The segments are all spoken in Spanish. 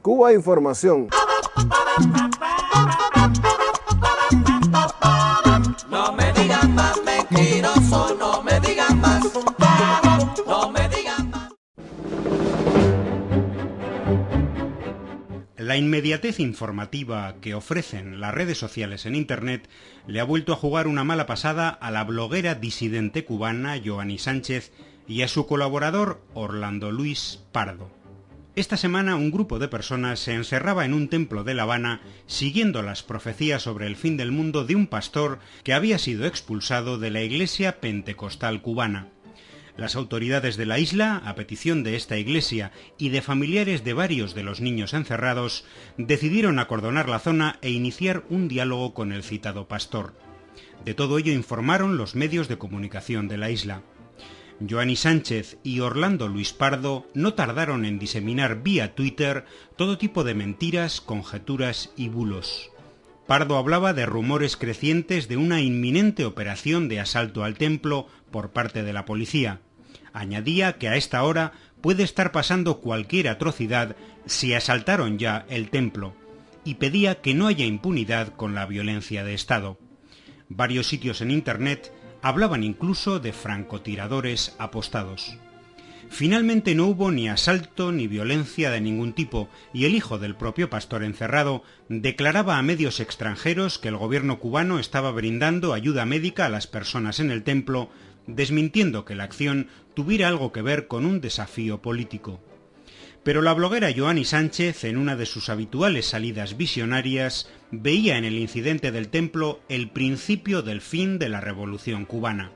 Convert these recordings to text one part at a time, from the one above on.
Cuba Información. No me digan más mentiroso, no me digan más, no me digan más. La inmediatez informativa que ofrecen las redes sociales en Internet le ha vuelto a jugar una mala pasada a la bloguera disidente cubana Yoani Sánchez y a su colaborador Orlando Luis Pardo. Esta semana un grupo de personas se encerraba en un templo de La Habana siguiendo las profecías sobre el fin del mundo de un pastor que había sido expulsado de la iglesia pentecostal cubana. Las autoridades de la isla, a petición de esta iglesia y de familiares de varios de los niños encerrados, decidieron acordonar la zona e iniciar un diálogo con el citado pastor. De todo ello informaron los medios de comunicación de la isla. Yoani Sánchez y Orlando Luis Pardo no tardaron en diseminar vía Twitter todo tipo de mentiras, conjeturas y bulos. Pardo hablaba de rumores crecientes de una inminente operación de asalto al templo por parte de la policía. Añadía que a esta hora puede estar pasando cualquier atrocidad si asaltaron ya el templo, y pedía que no haya impunidad con la violencia de Estado. Varios sitios en Internet hablaban incluso de francotiradores apostados. Finalmente no hubo ni asalto ni violencia de ningún tipo, y el hijo del propio pastor encerrado declaraba a medios extranjeros que el gobierno cubano estaba brindando ayuda médica a las personas en el templo, desmintiendo que la acción tuviera algo que ver con un desafío político. Pero la bloguera Yoani Sánchez, en una de sus habituales salidas visionarias, veía en el incidente del templo el principio del fin de la revolución cubana.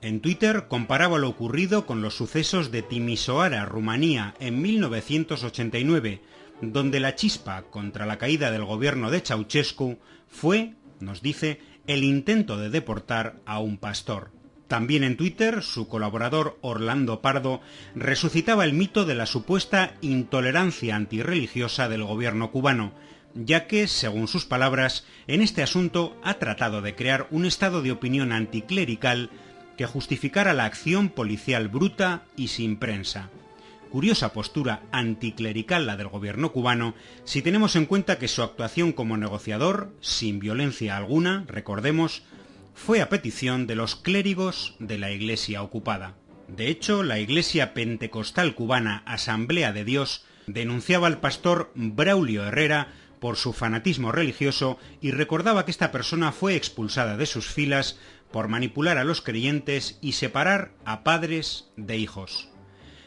En Twitter comparaba lo ocurrido con los sucesos de Timișoara, Rumanía, en 1989, donde la chispa contra la caída del gobierno de Ceausescu fue, nos dice, el intento de deportar a un pastor. También en Twitter, su colaborador Orlando Pardo resucitaba el mito de la supuesta intolerancia antirreligiosa del gobierno cubano, ya que, según sus palabras, en este asunto ha tratado de crear un estado de opinión anticlerical que justificara la acción policial bruta y sin prensa. Curiosa postura anticlerical la del gobierno cubano, si tenemos en cuenta que su actuación como negociador, sin violencia alguna, recordemos, fue a petición de los clérigos de la iglesia ocupada. De hecho, la iglesia pentecostal cubana Asamblea de Dios denunciaba al pastor Braulio Herrera por su fanatismo religioso y recordaba que esta persona fue expulsada de sus filas por manipular a los creyentes y separar a padres de hijos.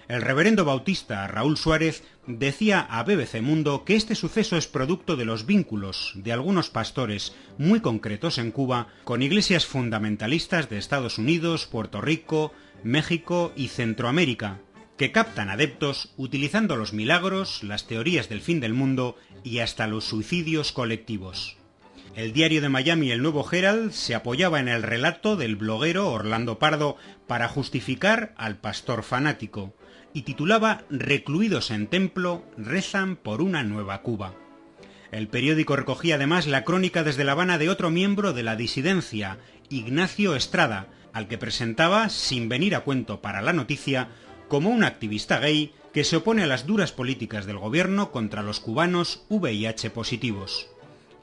El reverendo bautista Raúl Suárez decía a BBC Mundo que este suceso es producto de los vínculos de algunos pastores muy concretos en Cuba con iglesias fundamentalistas de Estados Unidos, Puerto Rico, México y Centroamérica, que captan adeptos utilizando los milagros, las teorías del fin del mundo y hasta los suicidios colectivos. El diario de Miami, el Nuevo Herald, se apoyaba en el relato del bloguero Orlando Pardo para justificar al pastor fanático, y titulaba «Recluidos en templo rezan por una nueva Cuba». El periódico recogía además la crónica desde La Habana de otro miembro de la disidencia, Ignacio Estrada, al que presentaba, sin venir a cuento para la noticia, como un activista gay que se opone a las duras políticas del gobierno contra los cubanos VIH positivos.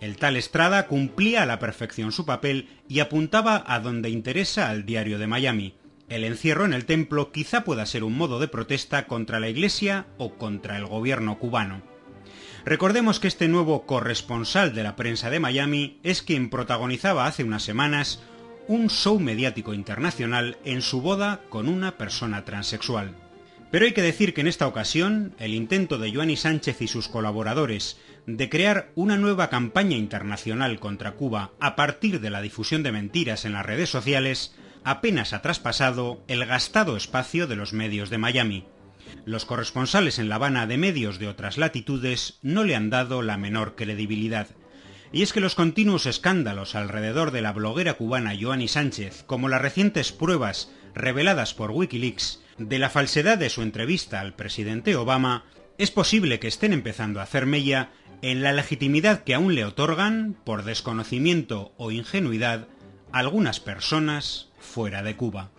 El tal Estrada cumplía a la perfección su papel y apuntaba a donde interesa al diario de Miami. El encierro en el templo quizá pueda ser un modo de protesta contra la Iglesia o contra el gobierno cubano. Recordemos que este nuevo corresponsal de la prensa de Miami es quien protagonizaba hace unas semanas un show mediático internacional en su boda con una persona transexual. Pero hay que decir que en esta ocasión, el intento de Yoani Sánchez y sus colaboradores de crear una nueva campaña internacional contra Cuba a partir de la difusión de mentiras en las redes sociales apenas ha traspasado el gastado espacio de los medios de Miami. Los corresponsales en La Habana de medios de otras latitudes no le han dado la menor credibilidad. Y es que los continuos escándalos alrededor de la bloguera cubana Yoani Sánchez, como las recientes pruebas reveladas por Wikileaks de la falsedad de su entrevista al presidente Obama, es posible que estén empezando a hacer mella en la legitimidad que aún le otorgan, por desconocimiento o ingenuidad, algunas personas fuera de Cuba.